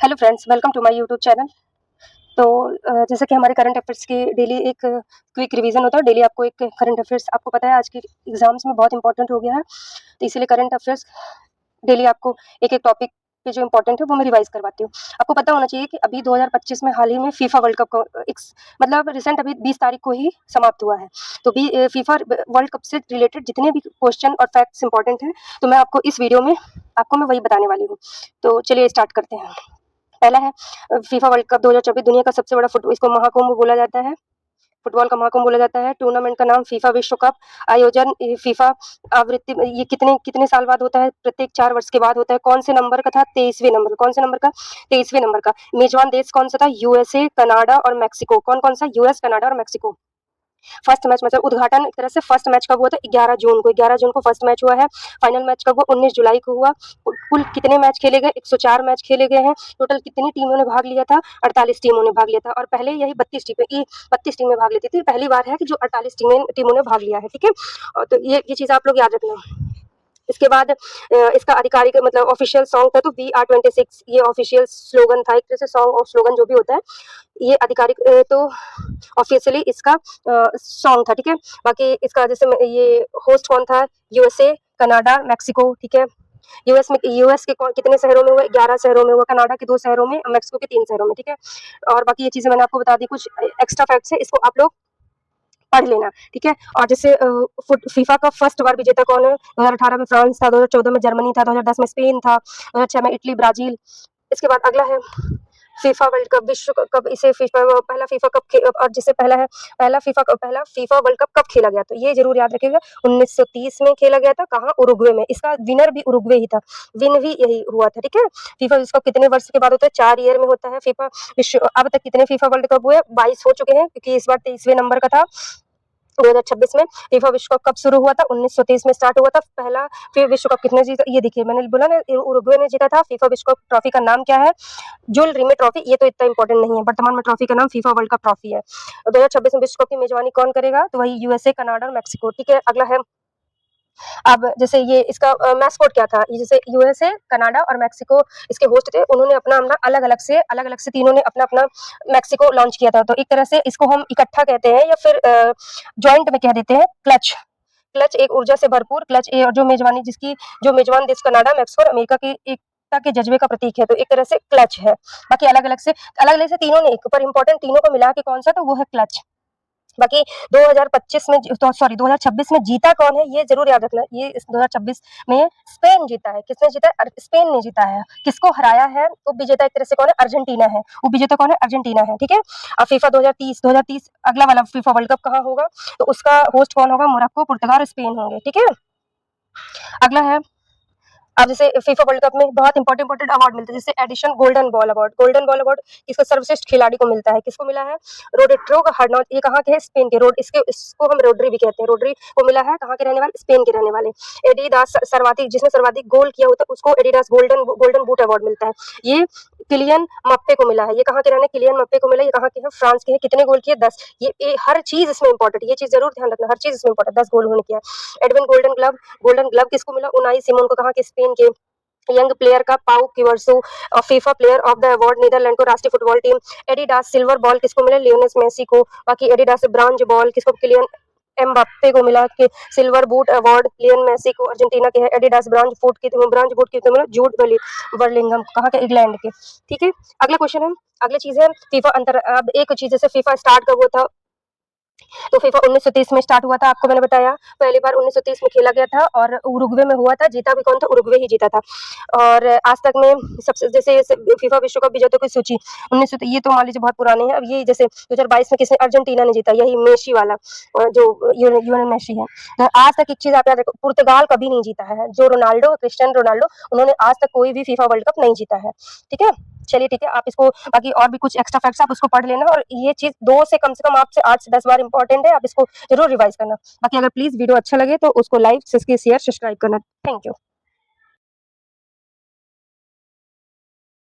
Hello friends, welcome to my YouTube channel. तो जैसे कि हमारे करंट अफेयर्स की डेली एक क्विक रिवीजन होता है। डेली आपको एक करंट अफेयर्स, आपको पता है आज की एग्जाम्स में बहुत इंपॉर्टेंट हो गया है, तो इसीलिए करंट अफेयर्स डेली आपको एक एक टॉपिक पे जो इंपॉर्टेंट है वो मैं रिवाइज करवाती हूँ। आपको पता होना चाहिए कि अभी 2025 में हाल ही में फीफा वर्ल्ड कप का मतलब रिसेंट अभी 20 तारीख को ही समाप्त हुआ है। तो फीफा वर्ल्ड कप से रिलेटेड जितने भी क्वेश्चन और फैक्ट्स इंपॉर्टेंट हैं, तो मैं आपको इस वीडियो में आपको मैं वही बताने वाली हूँ। तो चलिए स्टार्ट करते हैं। पहला है फीफा वर्ल्ड कप 2024 दुनिया का सबसे बड़ा इसको महाकुंभ बोला जाता है, फुटबॉल का महाकुंभ बोला जाता है। टूर्नामेंट का नाम फीफा विश्व कप। आयोजन फीफा आवृत्ति ये कितने कितने साल बाद होता है? प्रत्येक 4 वर्ष के बाद होता है। कौन से नंबर का था? 23वें नंबर। कौन से नंबर का? 23वें नंबर का। मेजबान देश कौन सा था? यूएसए, कनाडा और मैक्सिको। कौन कौन सा? यूएस, कनाडा और मैक्सिको। फर्स्ट मैच मतलब उद्घाटन एक तरह से फर्स्ट मैच कब हुआ था? 11 जून को। 11 जून को फर्स्ट मैच हुआ है। फाइनल मैच कब हुआ? 19 जुलाई को हुआ। कुल कितने मैच खेले गए? 104 मैच खेले गए हैं। टोटल कितनी टीमों ने भाग लिया था? 48 टीमों ने भाग लिया था। और पहले यही 32 टीमें भाग लेती थी। पहली बार है कि जो 48 टीमों ने भाग लिया है। ठीक है, और तो ये चीज आप लोग याद रखना। इसके बाद इसका आधिकारिक मतलब ऑफिशियल सॉन्ग था, तो VR26 ये ऑफिशियल स्लोगन था, एक तरह से सॉन्ग और स्लोगन जो भी होता है, ये आधिकारिक तो ऑफिशियली इसका सॉन्ग था। ठीक है, बाकी इसका जैसे ये होस्ट कौन था? USA, Canada, Mexico. ठीक है, यूएस के कितने शहरों में हुआ? 11 शहरों में हुआ। कनाडा के 2 शहरों में, मैक्सिको के 3 शहरों में। ठीक है, और बाकी ये चीजें मैंने आपको बता दी, कुछ एक्स्ट्रा फैक्ट्स है, इसको आप लोग पढ़ लेना। ठीक है, और जैसे फीफा का फर्स्ट बार विजेता कौन है? 2018 में फ्रांस था, 2014 में जर्मनी था, 2010 में स्पेन था, 2006 में इटली, ब्राजील। इसके बाद अगला है फीफा वर्ल्ड कप विश्व कप। इसे पहला फीफा कप और जिससे पहला फीफा वर्ल्ड कप कब खेला गया? तो ये जरूर याद रखिएगा, 1930 में खेला गया था। कहाँ? उरुग्वे में। इसका विनर भी उरुग्वे ही था, विन भी यही हुआ था। ठीक है, फीफा विश्व कप कितने वर्ष के बाद होता है? 4 ईयर में होता है। फीफा विश्व अब तक कितने फीफा वर्ल्ड कप हुए? 22 हो चुके हैं, क्योंकि इस बार 23वें नंबर का था। 2026 में फीफा विश्व कप कब शुरू हुआ था? 1930 में स्टार्ट हुआ था। पहला फिर विश्व कप कितने जीता? ये देखिए, मैंने बोला ना, उरुग्वे ने जीता था। फीफा विश्व कप ट्रॉफी का नाम क्या है? जुल रिमे ट्रॉफी। ये तो इतना इंपॉर्टेंट नहीं है, वर्तमान में ट्रॉफी का नाम फीफा वर्ल्ड कप ट्रॉफी है। 2026 में विश्व कप की मेजबानी कौन करेगा? तो वही यूएसए, कनाडा और मैक्सिको। ठीक है, अगला है अब जैसे ये इसका मैस्कॉट क्या था? ये जैसे यूएसए, कनाडा और मैक्सिको इसके होस्ट थे, उन्होंने अपना अपना अलग अलग से तीनों ने अपना अपना मैक्सिको लॉन्च किया था। तो एक तरह से इसको हम इकट्ठा कहते हैं, या फिर जॉइंट में कह देते हैं क्लच। क्लच एक ऊर्जा से भरपूर क्लच और जो मेजबानी जिसकी जो मेजबान देश कनाडा, मैक्सिको और अमेरिका की एकता के जज्बे का प्रतीक है, तो एक तरह से क्लच है। बाकी अलग अलग से तीनों ने एक पर इंपॉर्टेंट तीनों को मिला के कौन सा? तो वो है क्लच। बाकी 2025 में तो सॉरी 2026 में जीता कौन है? ये जरूर याद रखना। ये इस 2026 में स्पेन जीता है। किसने जीता है? स्पेन ने जीता है। किसको हराया है? उप विजेता एक तरह से कौन है? अर्जेंटीना है। उप विजेता कौन है? अर्जेंटीना है। ठीक है, अब फीफा 2030 अगला वाला फीफा वर्ल्ड कप कहाँ होगा? तो उसका होस्ट कौन होगा? मोरक्को, पुर्तगाल और स्पेन होंगे। ठीक है, अगला है अब जैसे फीफा वर्ल्ड कप में बहुत इंपॉर्टेंट अवार्ड मिलते हैं, जैसे edition golden ball award. Golden ball award किसको? सर्वश्रेष्ठ खिलाड़ी को मिलता है। किसको मिला है? Rodrigo Hernandez. ये कहाँ के हैं? स्पेन के। इसको हम रोड्री भी कहते हैं। रोड्री को मिला है, कहाँ के रहने वाले? स्पेन के रहने वाले। एडिडास सर्वाधिक जिसने सर्वाधिक गोल किया होता है उसको एडिडास गोल्डन बूट अवार्ड मिलता है। ये किलियन मप्पे को मिला है। ये कहाँ के रहने? किलियन मप्पे को मिला। ये कहाँ के हैं? फ्रांस के हैं। कितने गोल किए? 10। ये हर चीज इसमें इंपॉर्टेंट, ये चीज जरूर ध्यान रखना, हर चीज इसमें इंपॉर्टेंट। 10 गोल उन्होंने किया। एडविन गोल्डन ग्लव किसको मिला? उनाई सिमोन को। कहाँ के? स्पेन के। यंग प्लेयर का पाउ किवर्सो FIFA player of the award Netherlands को। राष्ट्रीय football team Adidas silver ball किसको मिला? लियोनेल मेसी को। बाकी एडिडास ब्रॉन्ज बॉल किसको? किलियन एम्बाप्पे को मिला। कि silver boot award Lionel Messi को, अर्जेंटीना के है। एडिडास ब्रॉन्ज बूट किसको मिला? जूड बर्लिंघम, कहाँ के? इंग्लैंड के। ठीक है, अगला क्वेश्चन है, अगली चीज है फीफा अंतर। अब एक चीज जैसे फीफा स्टार्ट कब हुआ था? तो फीफा 1930 में स्टार्ट हुआ था, आपको मैंने बताया। पहली बार 1930 में खेला गया था और उरुग्वे में हुआ था। जीता भी कौन था? उरुग्वे ही जीता था। और आज तक में सबसे जैसे फीफा विश्व कप विजेताओं की सूची 1900, ये तो मान लीजिए बहुत पुराने हैं। अब ये जैसे 2022 में किसने? अर्जेंटीना ने जीता, यही मेसी वाला जो यूनियन मेसी है। तो आज तक एक चीज आप याद रखो, पुर्तगाल कभी नहीं जीता है। जो क्रिस्टियानो रोनाल्डो, उन्होंने आज तक कोई भी फीफा वर्ल्ड कप नहीं जीता है। ठीक है, चलिए ठीक है, आप इसको बाकी और भी कुछ एक्स्ट्रा फैक्ट्स आप उसको पढ़ लेना, और ये चीज 2 से कम आपसे 8 से 10 बार इंपॉर्टेंट है, आप इसको जरूर रिवाइज करना। बाकी अगर प्लीज वीडियो अच्छा लगे तो उसको लाइक शेयर सब्सक्राइब करना। Thank you.